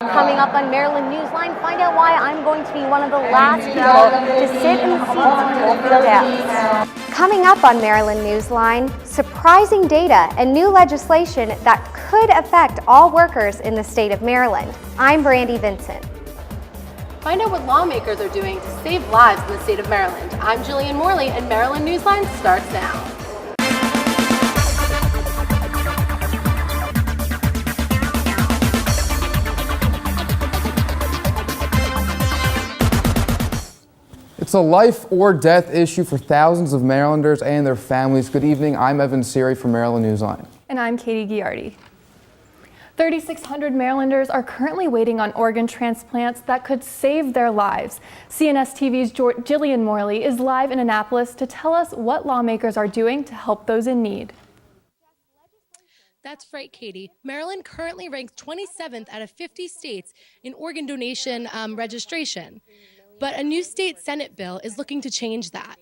Coming up on Maryland Newsline, find out why I'm going to be one of the last people to sit in the seats of the gas. Coming up on Maryland Newsline, surprising data and new legislation that could affect all workers in the state of Maryland. I'm Brandy Vincent. Find out what lawmakers are doing to save lives in the state of Maryland. I'm Jillian Morley, and Maryland Newsline starts now. It's a life or death issue for thousands of Marylanders and their families. Good evening, I'm Evan Siri from Maryland Newsline. And I'm Katie Giardi. 3,600 Marylanders are currently waiting on organ transplants that could save their lives. CNS TV's Jillian Morley is live in Annapolis to tell us what lawmakers are doing to help those in need. That's right, Katie. Maryland currently ranks 27th out of 50 states in organ donation registration. But a new state Senate bill is looking to change that.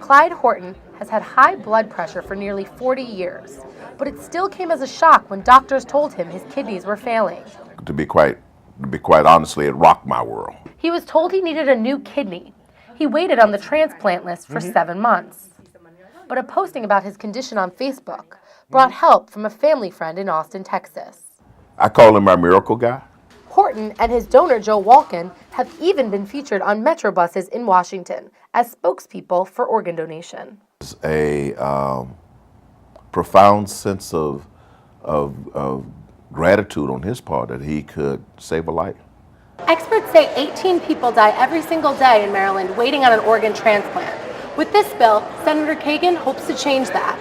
Clyde Horton has had high blood pressure for nearly 40 years, but it still came as a shock when doctors told him his kidneys were failing. To be quite honestly, it rocked my world. He was told he needed a new kidney. He waited on the transplant list for 7 months. But a posting about his condition on Facebook brought help from a family friend in Austin, Texas. I call him my miracle guy. Horton and his donor, Joe Walken, have even been featured on metro buses in Washington as spokespeople for organ donation. It's a profound sense of gratitude on his part that he could save a life. Experts say 18 people die every single day in Maryland waiting on an organ transplant. With this bill, Senator Kagan hopes to change that.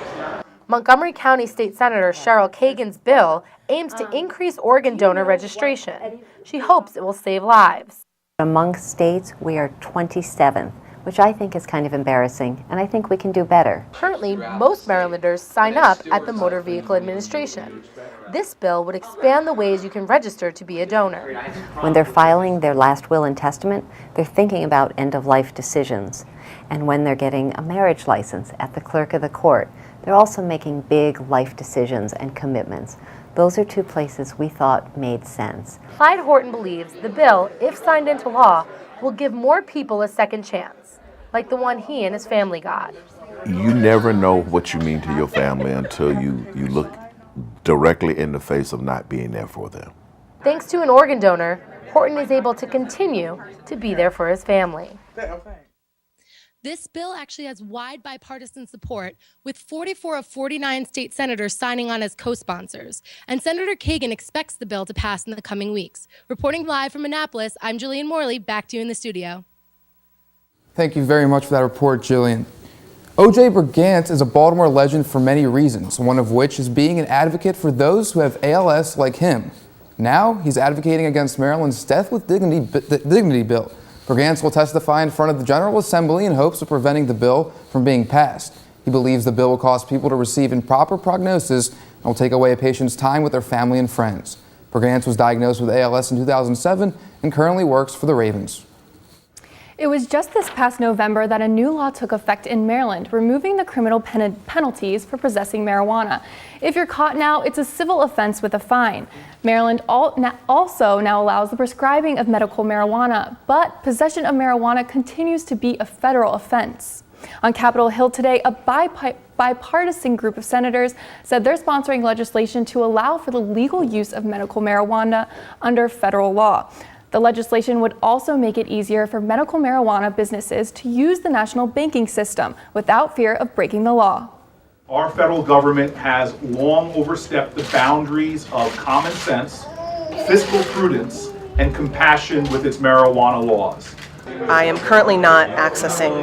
Montgomery County State Senator Cheryl Kagan's bill aims to increase organ donor registration. She hopes it will save lives. Among states, we are 27th, which I think is kind of embarrassing, and I think we can do better. Currently, most Marylanders sign up at the Motor Vehicle Administration. This bill would expand the ways you can register to be a donor. When they're filing their last will and testament, they're thinking about end-of-life decisions. And when they're getting a marriage license at the clerk of the court, they're also making big life decisions and commitments. Those are two places we thought made sense. Clyde Horton believes the bill, if signed into law, will give more people a second chance, like the one he and his family got. You never know what you mean to your family until you look directly in the face of not being there for them. Thanks to an organ donor, Horton is able to continue to be there for his family. This bill actually has wide bipartisan support, with 44 of 49 state senators signing on as co-sponsors. And Senator Kagan expects the bill to pass in the coming weeks. Reporting live from Annapolis, I'm Jillian Morley. Back to you in the studio. Thank you very much for that report, Jillian. O.J. Brigance is a Baltimore legend for many reasons, one of which is being an advocate for those who have ALS like him. Now he's advocating against Maryland's Death with Dignity bill. Brigance will testify in front of the General Assembly in hopes of preventing the bill from being passed. He believes the bill will cause people to receive improper prognosis and will take away a patient's time with their family and friends. Brigance was diagnosed with ALS in 2007 and currently works for the Ravens. It was just this past November that a new law took effect in Maryland, removing the criminal penalties for possessing marijuana. If you're caught now, it's a civil offense with a fine. Maryland also now allows the prescribing of medical marijuana, but possession of marijuana continues to be a federal offense. On Capitol Hill today, a bipartisan group of senators said they're sponsoring legislation to allow for the legal use of medical marijuana under federal law. The legislation would also make it easier for medical marijuana businesses to use the national banking system without fear of breaking the law. Our federal government has long overstepped the boundaries of common sense, fiscal prudence, and compassion with its marijuana laws. I am currently not accessing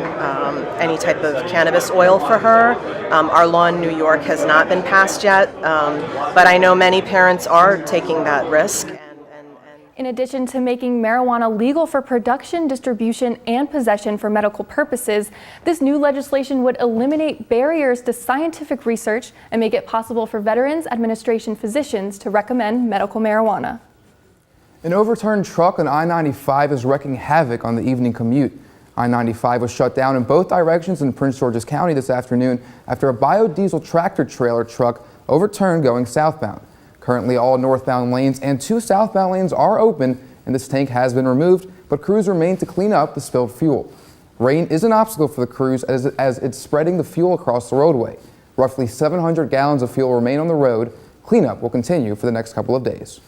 any type of cannabis oil for her. Our law in New York has not been passed yet, but I know many parents are taking that risk. In addition to making marijuana legal for production, distribution, and possession for medical purposes, this new legislation would eliminate barriers to scientific research and make it possible for Veterans Administration physicians to recommend medical marijuana. An overturned truck on I-95 is wreaking havoc on the evening commute. I-95 was shut down in both directions in Prince George's County this afternoon after a biodiesel tractor trailer truck overturned going southbound. Currently, all northbound lanes and 2 southbound lanes are open, and this tank has been removed, but crews remain to clean up the spilled fuel. Rain is an obstacle for the crews as it's spreading the fuel across the roadway. Roughly 700 gallons of fuel remain on the road. Cleanup will continue for the next couple of days.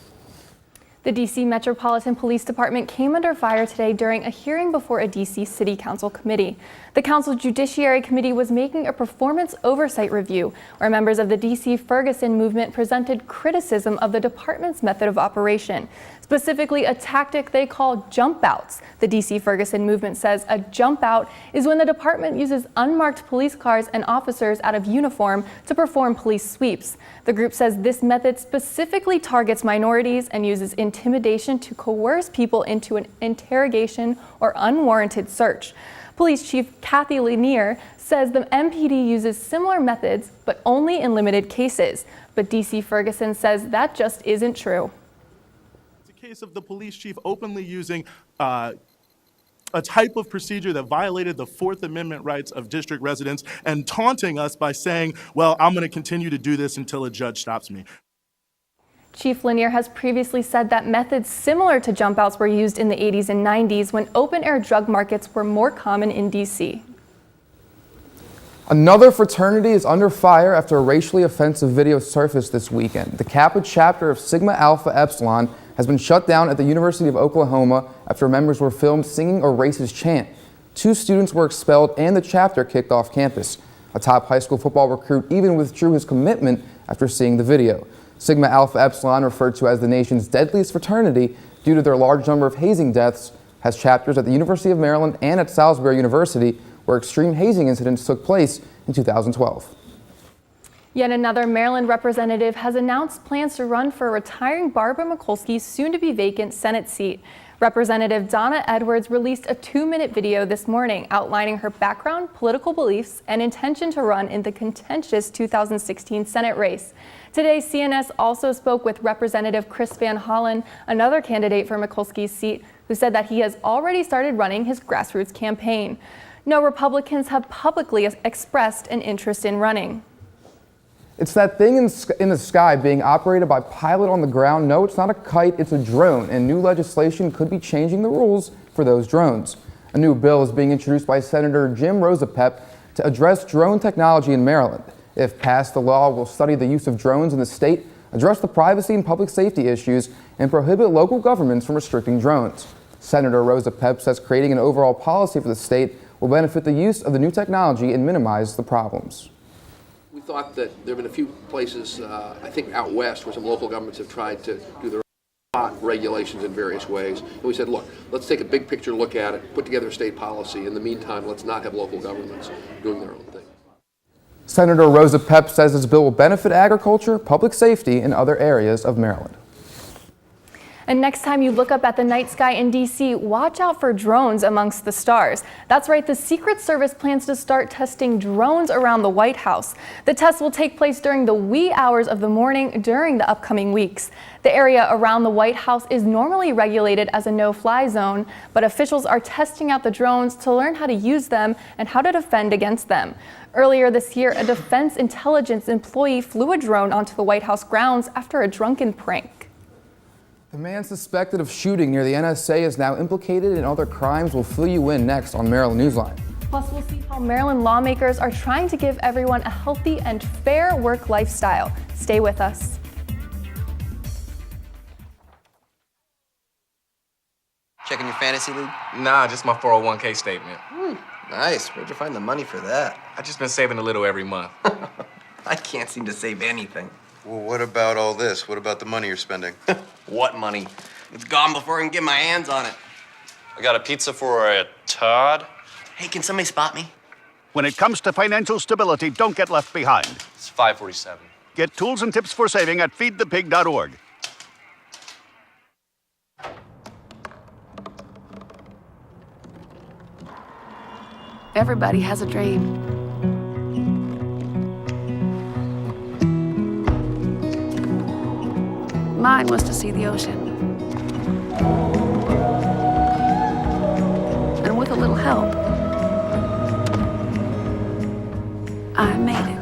The D.C. Metropolitan Police Department came under fire today during a hearing before a D.C. City Council committee. The Council Judiciary Committee was making a performance oversight review where members of the D.C. Ferguson movement presented criticism of the department's method of operation, specifically a tactic they call jump outs. The D.C. Ferguson movement says a jump out is when the department uses unmarked police cars and officers out of uniform to perform police sweeps. The group says this method specifically targets minorities and uses intimidation to coerce people into an interrogation or unwarranted search. Police Chief Kathy Lanier says the MPD uses similar methods, but only in limited cases. But D.C. Ferguson says that just isn't true. It's a case of the police chief openly using a type of procedure that violated the Fourth Amendment rights of district residents and taunting us by saying, well, I'm going to continue to do this until a judge stops me. Chief Lanier has previously said that methods similar to jump outs were used in the 80s and 90s when open-air drug markets were more common in D.C. Another fraternity is under fire after a racially offensive video surfaced this weekend. The Kappa chapter of Sigma Alpha Epsilon has been shut down at the University of Oklahoma after members were filmed singing a racist chant. 2 students were expelled and the chapter kicked off campus. A top high school football recruit even withdrew his commitment after seeing the video. Sigma Alpha Epsilon, referred to as the nation's deadliest fraternity due to their large number of hazing deaths, has chapters at the University of Maryland and at Salisbury University, where extreme hazing incidents took place in 2012. Yet another Maryland representative has announced plans to run for retiring Barbara Mikulski's soon-to-be vacant Senate seat. Representative Donna Edwards released a 2-minute video this morning outlining her background, political beliefs, and intention to run in the contentious 2016 Senate race. Today, CNS also spoke with Representative Chris Van Hollen, another candidate for Mikulski's seat, who said that he has already started running his grassroots campaign. No Republicans have publicly expressed an interest in running. It's that thing in the sky being operated by pilot on the ground. No, it's not a kite, it's a drone, and new legislation could be changing the rules for those drones. A new bill is being introduced by Senator Jim Rosapep to address drone technology in Maryland. If passed, the law will study the use of drones in the state, address the privacy and public safety issues, and prohibit local governments from restricting drones. Senator Rosapep says creating an overall policy for the state will benefit the use of the new technology and minimize the problems. We thought that there have been a few places, I think out west, where some local governments have tried to do their own regulations in various ways. And we said, look, let's take a big picture look at it, put together a state policy. In the meantime, let's not have local governments doing their own thing. Senator Rosapep says this bill will benefit agriculture, public safety, and other areas of Maryland. And next time you look up at the night sky in D.C., watch out for drones amongst the stars. That's right, the Secret Service plans to start testing drones around the White House. The test will take place during the wee hours of the morning during the upcoming weeks. The area around the White House is normally regulated as a no-fly zone, but officials are testing out the drones to learn how to use them and how to defend against them. Earlier this year, a Defense Intelligence employee flew a drone onto the White House grounds after a drunken prank. The man suspected of shooting near the NSA is now implicated in other crimes. We'll fill you in next on Maryland Newsline. Plus, we'll see how Maryland lawmakers are trying to give everyone a healthy and fair work lifestyle. Stay with us. Checking your fantasy league? Nah, just my 401k statement. Nice. Where'd you find the money for that? I just been saving a little every month. I can't seem to save anything. Well, what about all this? What about the money you're spending? What money? It's gone before I can get my hands on it. I got a pizza for a Todd. Hey, can somebody spot me? When it comes to financial stability, don't get left behind. It's 547. Get tools and tips for saving at feedthepig.org. Everybody has a dream. Mine was to see the ocean. And with with a little help, I made it.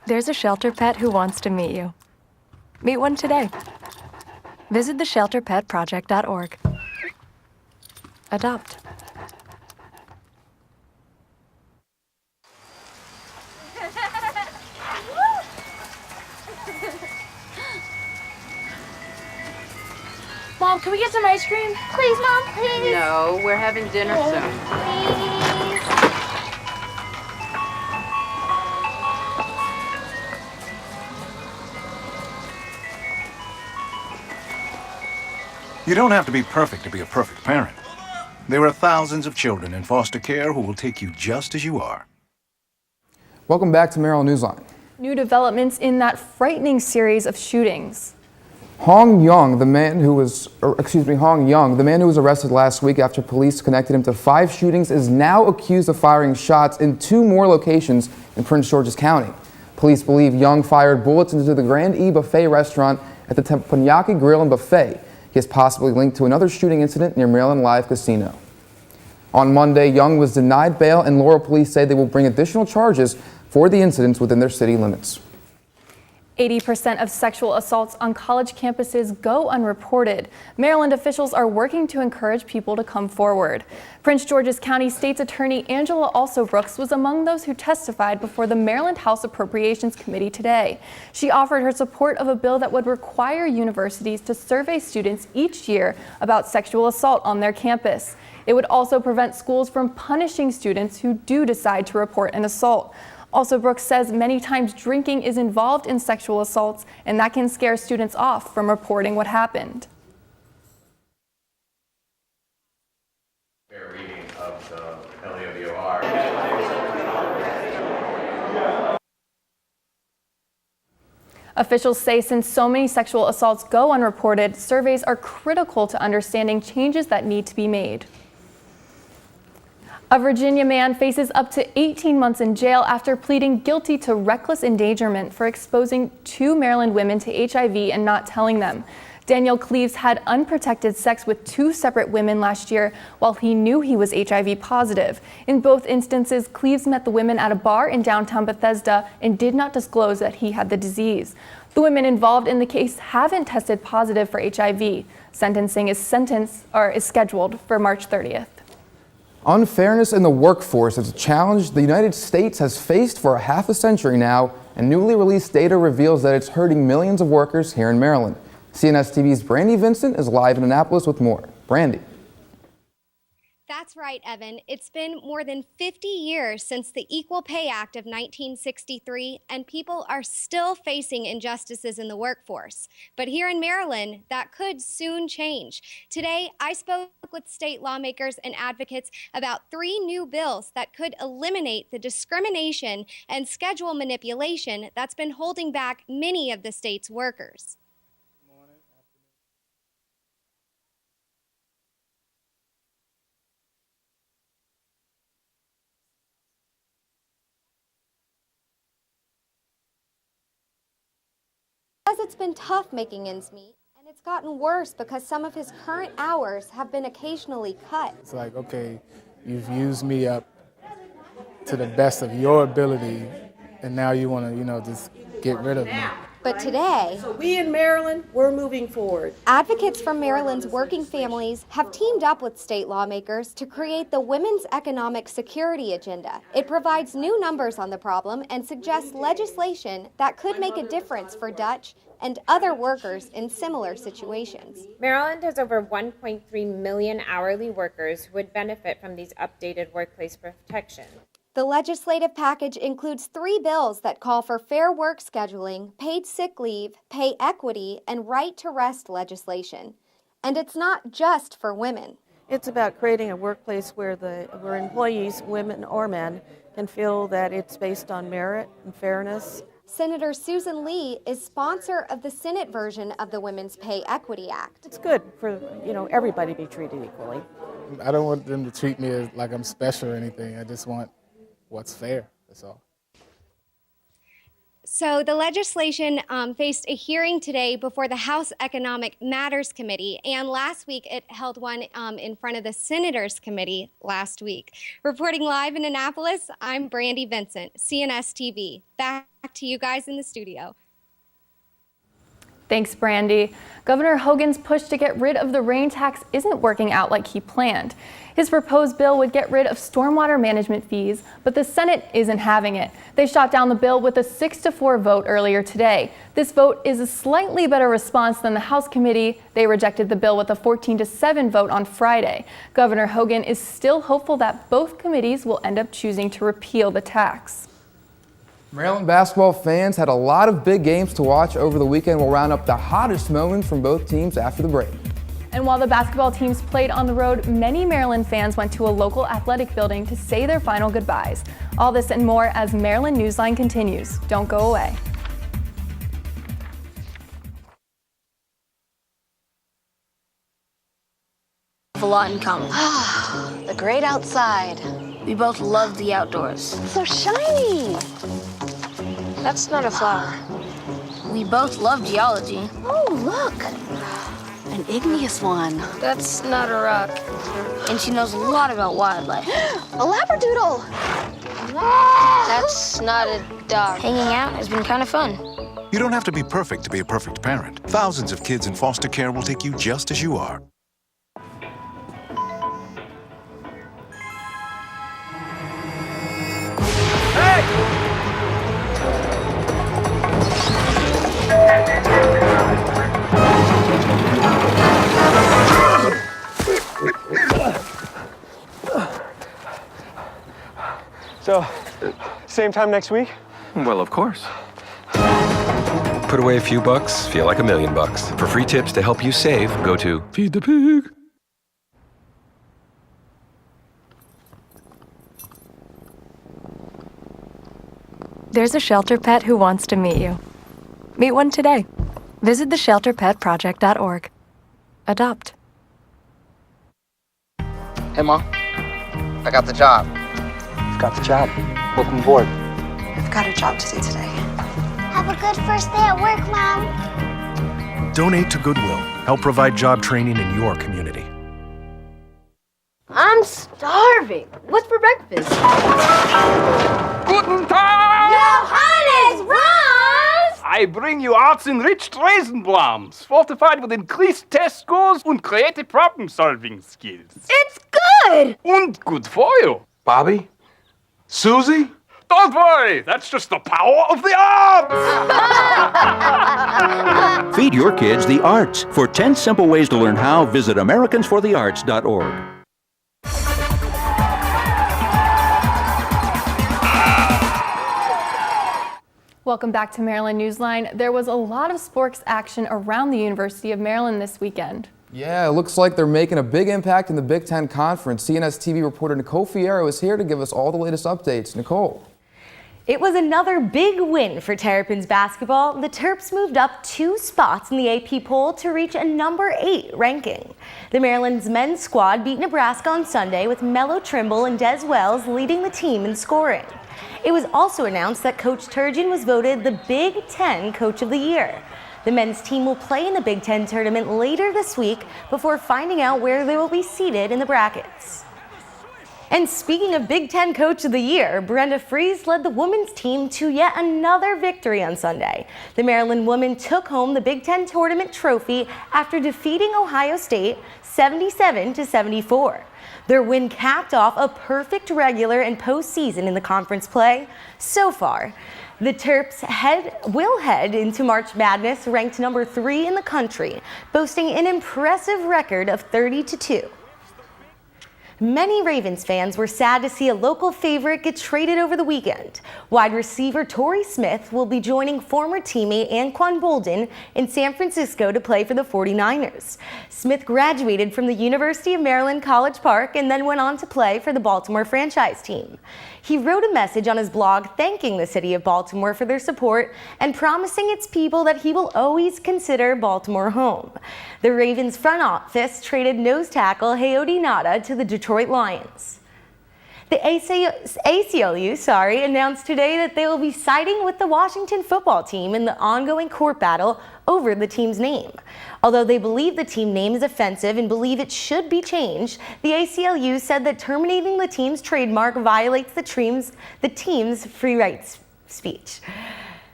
There's a shelter pet who wants to meet you. Meet one today. Visit theshelterpetproject.org. Adopt. Mom, can we get some ice cream? Please, Mom, please. No, we're having dinner soon. You don't have to be perfect to be a perfect parent. There are thousands of children in foster care who will take you just as you are. Welcome back to Maryland Newsline. New developments in that frightening series of shootings. Hong Young, the man who was arrested last week after police connected him to 5 shootings, is now accused of firing shots in 2 more locations in Prince George's County. Police believe Young fired bullets into the Grand E Buffet restaurant at the Teppanyaki Grill and Buffet. He is possibly linked to another shooting incident near Maryland Live Casino. On Monday, Young was denied bail, and Laurel police say they will bring additional charges for the incidents within their city limits. 80% of sexual assaults on college campuses go unreported. Maryland officials are working to encourage people to come forward. Prince George's County State's Attorney Angela Alsobrooks was among those who testified before the Maryland House Appropriations Committee today. She offered her support of a bill that would require universities to survey students each year about sexual assault on their campus. It would also prevent schools from punishing students who do decide to report an assault. Also, Brooks says many times drinking is involved in sexual assaults, and that can scare students off from reporting what happened. Fair reading of the LAWR. Officials say since so many sexual assaults go unreported, surveys are critical to understanding changes that need to be made. A Virginia man faces up to 18 months in jail after pleading guilty to reckless endangerment for exposing 2 Maryland women to HIV and not telling them. Daniel Cleaves had unprotected sex with 2 separate women last year while he knew he was HIV positive. In both instances, Cleaves met the women at a bar in downtown Bethesda and did not disclose that he had the disease. The women involved in the case haven't tested positive for HIV. Sentencing is scheduled for March 30th. Unfairness in the workforce is a challenge the United States has faced for half a century now, and newly released data reveals that it's hurting millions of workers here in Maryland. CNS TV's Brandy Vincent is live in Annapolis with more. Brandy. That's right, Evan. It's been more than 50 years since the Equal Pay Act of 1963, and people are still facing injustices in the workforce. But here in Maryland, that could soon change. Today, I spoke with state lawmakers and advocates about 3 new bills that could eliminate the discrimination and schedule manipulation that's been holding back many of the state's workers. It's been tough making ends meet, and it's gotten worse because some of his current hours have been occasionally cut. It's like, okay, you've used me up to the best of your ability, and now you want to, just get rid of me. But today, so we in Maryland, we're moving forward. Advocates from Maryland's working families have teamed up with state lawmakers to create the Women's Economic Security Agenda. It provides new numbers on the problem and suggests legislation that could make a difference for Dutch and other workers in similar situations. Maryland has over 1.3 million hourly workers who would benefit from these updated workplace protections. The legislative package includes 3 bills that call for fair work scheduling, paid sick leave, pay equity, and right to rest legislation. And it's not just for women. It's about creating a workplace where where employees, women or men, can feel that it's based on merit and fairness. Senator Susan Lee is sponsor of the Senate version of the Women's Pay Equity Act. It's good for everybody to be treated equally. I don't want them to treat me as like I'm special or anything. I just want what's fair, that's all. So the legislation faced a hearing today before the House Economic Matters Committee, and last week it held one in front of the Senators Committee last week. Reporting live in Annapolis, I'm Brandy Vincent, CNS TV. Back to you guys in the studio. Thanks, Brandy. Governor Hogan's push to get rid of the rain tax isn't working out like he planned. His proposed bill would get rid of stormwater management fees, but the Senate isn't having it. They shot down the bill with a 6-4 vote earlier today. This vote is a slightly better response than the House committee. They rejected the bill with a 14-7 vote on Friday. Governor Hogan is still hopeful that both committees will end up choosing to repeal the tax. Maryland basketball fans had a lot of big games to watch over the weekend. We'll round up the hottest moments from both teams after the break. And while the basketball teams played on the road, many Maryland fans went to a local athletic building to say their final goodbyes. All this and more as Maryland Newsline continues. Don't go away. A lot in common. The great outside. We both love the outdoors. So shiny. That's not a flower. We both love geology. Oh, look. An igneous one. That's not a rock. And she knows a lot about wildlife. A labradoodle. That's not a dog. Hanging out has been kind of fun. You don't have to be perfect to be a perfect parent. Thousands of kids in foster care will take you just as you are. So, same time next week? Well, of course. Put away a few bucks, feel like $1 million. For free tips to help you save, go to Feed the Pig. There's a shelter pet who wants to meet you. Meet one today. Visit theshelterpetproject.org. Adopt. Hey, Mom. I got the job. You've got the job. Welcome aboard. I've got a job to do today. Have a good first day at work, Mom. Donate to Goodwill. Help provide job training in your community. I'm starving. What's for breakfast? Guten Tag! Johannes, Franz! I bring you arts-enriched Raisinblams, fortified with increased test scores and creative problem-solving skills. It's good! And good for you. Bobby? Susie? Don't worry, that's just the power of the arts! Feed your kids the arts. For 10 simple ways to learn how, visit AmericansForTheArts.org. Welcome back to Maryland Newsline. There was a lot of sports action around the University of Maryland this weekend. Yeah, it looks like they're making a big impact in the Big Ten Conference. CNS TV reporter Nicole Fierro is here to give us all the latest updates. Nicole. It was another big win for Terrapins basketball. The Terps moved up 2 spots in the AP poll to reach a number 8 ranking. The Maryland's men's squad beat Nebraska on Sunday with Mello Trimble and Des Wells leading the team in scoring. It was also announced that Coach Turgeon was voted the Big Ten Coach of the Year. The men's team will play in the Big Ten tournament later this week before finding out where they will be seated in the brackets. And speaking of Big Ten Coach of the Year, Brenda Fries led the women's team to yet another victory on Sunday. The Maryland women took home the Big Ten tournament trophy after defeating Ohio State 77-74. Their win capped off a perfect regular and postseason in the conference play so far. The Terps will head into March Madness ranked number 3 in the country, boasting an impressive record of 30-2. Many Ravens fans were sad to see a local favorite get traded over the weekend. Wide receiver Torrey Smith will be joining former teammate Anquan Boldin in San Francisco to play for the 49ers. Smith graduated from the University of Maryland College Park and then went on to play for the Baltimore franchise team. He wrote a message on his blog thanking the city of Baltimore for their support and promising its people that he will always consider Baltimore home. The Ravens front office traded nose tackle Hayodi Nada to the Detroit Lions. The ACLU announced today that they will be siding with the Washington football team in the ongoing court battle over the team's name. Although they believe the team name is offensive and believe it should be changed, the ACLU said that terminating the team's trademark violates the team's free rights speech.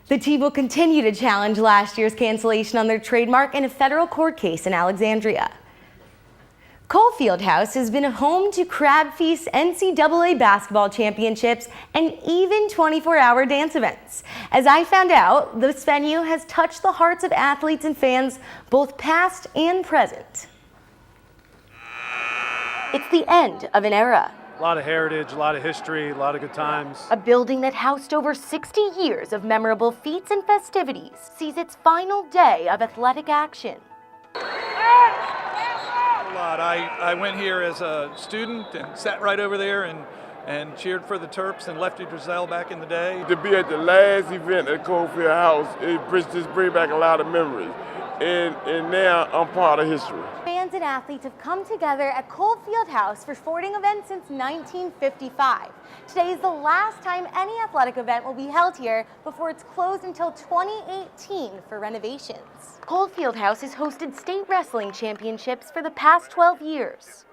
The team will continue to challenge last year's cancellation on their trademark in a federal court case in Alexandria. Cole Fieldhouse has been home to Crab Feast, NCAA basketball championships, and even 24-hour dance events. As I found out, this venue has touched the hearts of athletes and fans, both past and present. It's the end of an era. A lot of heritage, a lot of history, a lot of good times. A building that housed over 60 years of memorable feats and festivities sees its final day of athletic action. I went here as a student and sat right over there and cheered for the Terps and Lefty Driesell back in the day. To be at the last event at Cofield House, it just brings back a lot of memories. And now I'm part of history. Fans and athletes have come together at Cole Fieldhouse for sporting events since 1955. Today is the last time any athletic event will be held here before it's closed until 2018 for renovations. Cole Fieldhouse has hosted state wrestling championships for the past 12 years.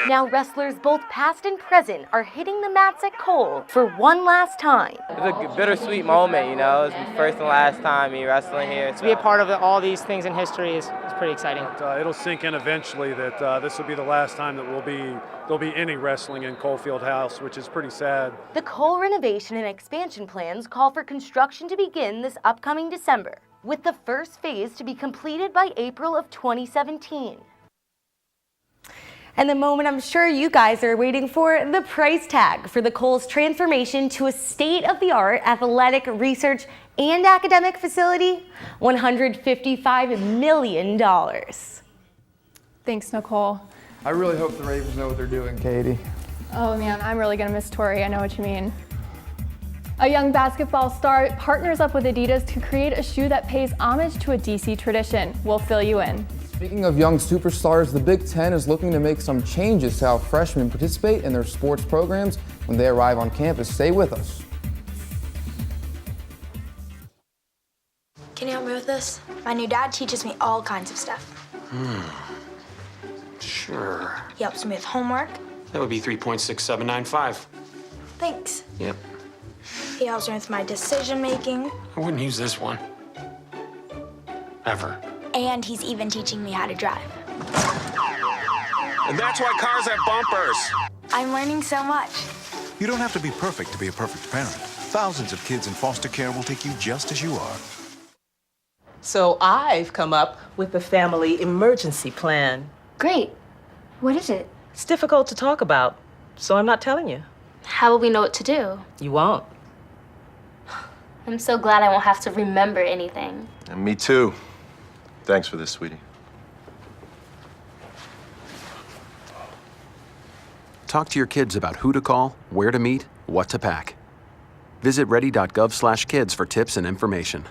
Now wrestlers both past and present are hitting the mats at Cole for one last time. It's a bittersweet moment, you know. It's the first and last time me wrestling here. To be a part of all these things in history is pretty exciting. It'll sink in eventually that this will be the last time that there'll be any wrestling in Cole Fieldhouse, which is pretty sad. The Cole renovation and expansion plans call for construction to begin this upcoming December, with the first phase to be completed by April of 2017. And the moment I'm sure you guys are waiting for, the price tag for the Cole's transformation to a state-of-the-art athletic, research, and academic facility, $155 million. Thanks, Nicole. I really hope the Ravens know what they're doing, Katie. Oh man, I'm really gonna miss Tori. I know what you mean. A young basketball star partners up with Adidas to create a shoe that pays homage to a DC tradition. We'll fill you in. Speaking of young superstars, the Big Ten is looking to make some changes to how freshmen participate in their sports programs when they arrive on campus. Stay with us. Can you help me with this? My new dad teaches me all kinds of stuff. Sure. He helps me with homework. That would be 3.6795. Thanks. Yep. He helps me with my decision making. I wouldn't use this one. Ever. And he's even teaching me how to drive. And that's why cars have bumpers. I'm learning so much. You don't have to be perfect to be a perfect parent. Thousands of kids in foster care will take you just as you are. So I've come up with the family emergency plan. Great. What is it? It's difficult to talk about, so I'm not telling you. How will we know what to do? You won't. I'm so glad I won't have to remember anything. And me too. Thanks for this, sweetie. Talk to your kids about who to call, where to meet, what to pack. Visit ready.gov/kids for tips and information.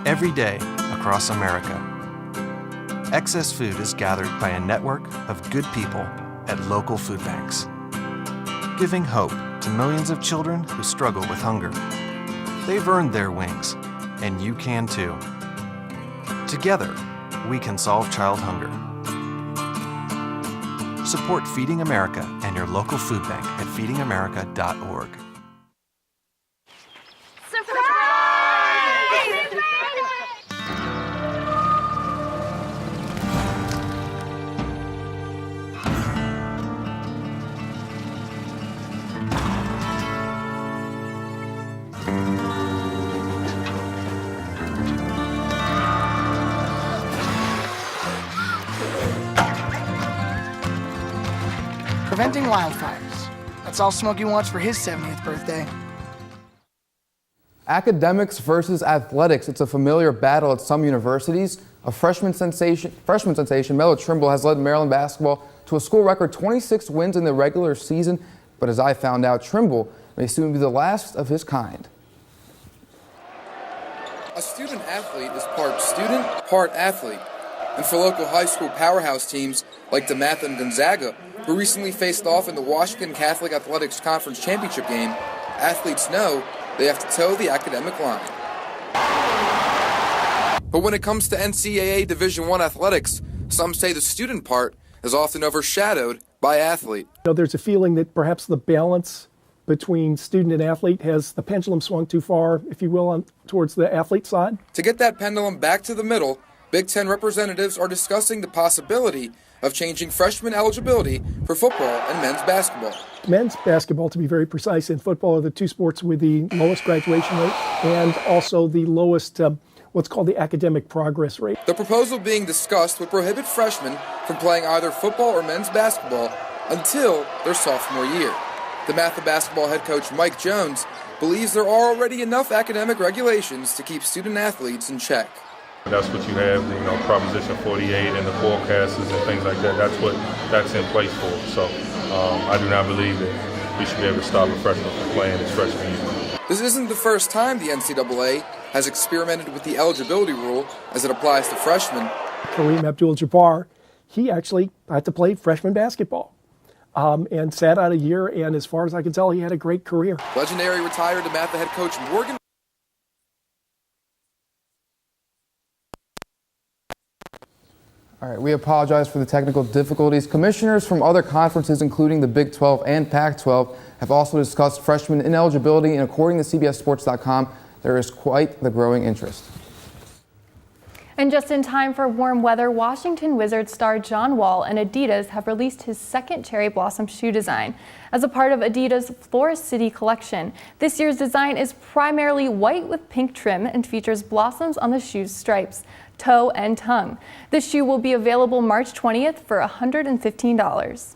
Every day across America, excess food is gathered by a network of good people at local food banks, giving hope to millions of children who struggle with hunger. They've earned their wings, and you can too. Together, we can solve child hunger. Support Feeding America and your local food bank at feedingamerica.org. preventing wildfires. That's all Smokey wants for his 70th birthday. Academics versus athletics. It's a familiar battle at some universities. A freshman sensation Melo Trimble has led Maryland basketball to a school record 26 wins in the regular season. But as I found out, Trimble may soon be the last of his kind. A student athlete is part student, part athlete. And for local high school powerhouse teams like DeMatha and Gonzaga, who recently faced off in the Washington Catholic Athletics Conference Championship game, athletes know they have to toe the academic line. But when it comes to NCAA Division I athletics, some say the student part is often overshadowed by athlete. There's a feeling that perhaps the balance between student and athlete has the pendulum swung too far, if you will, towards the athlete side. To get that pendulum back to the middle, Big Ten representatives are discussing the possibility of changing freshman eligibility for football and men's basketball. Men's basketball, to be very precise, and football are the two sports with the lowest graduation rate and also the lowest what's called the academic progress rate. The proposal being discussed would prohibit freshmen from playing either football or men's basketball until their sophomore year. DeMatha basketball head coach Mike Jones believes there are already enough academic regulations to keep student athletes in check. That's what you have, Proposition 48 and the forecasters and things like that. That's what that's in place for. So I do not believe that we should be able to stop a freshman from playing his freshman year. This isn't the first time the NCAA has experimented with the eligibility rule as it applies to freshmen. Kareem Abdul-Jabbar, he actually had to play freshman basketball and sat out a year, and as far as I can tell, he had a great career. Legendary retired DeMatha head coach Morgan. All right, we apologize for the technical difficulties. Commissioners from other conferences, including the Big 12 and Pac-12, have also discussed freshman ineligibility, and according to CBSSports.com, there is quite the growing interest. And just in time for warm weather, Washington Wizards star John Wall and Adidas have released his second cherry blossom shoe design as a part of Adidas' Florist City collection. This year's design is primarily white with pink trim and features blossoms on the shoe's stripes, toe, and tongue. The shoe will be available March 20th for $115.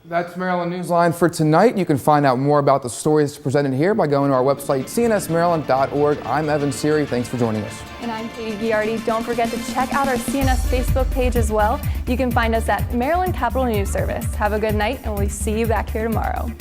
That's Maryland Newsline for tonight. You can find out more about the stories presented here by going to our website, cnsmaryland.org. I'm Evan Siri. Thanks for joining us. And I'm Katie Giardi. Don't forget to check out our CNS Facebook page as well. You can find us at Maryland Capital News Service. Have a good night, and we'll see you back here tomorrow.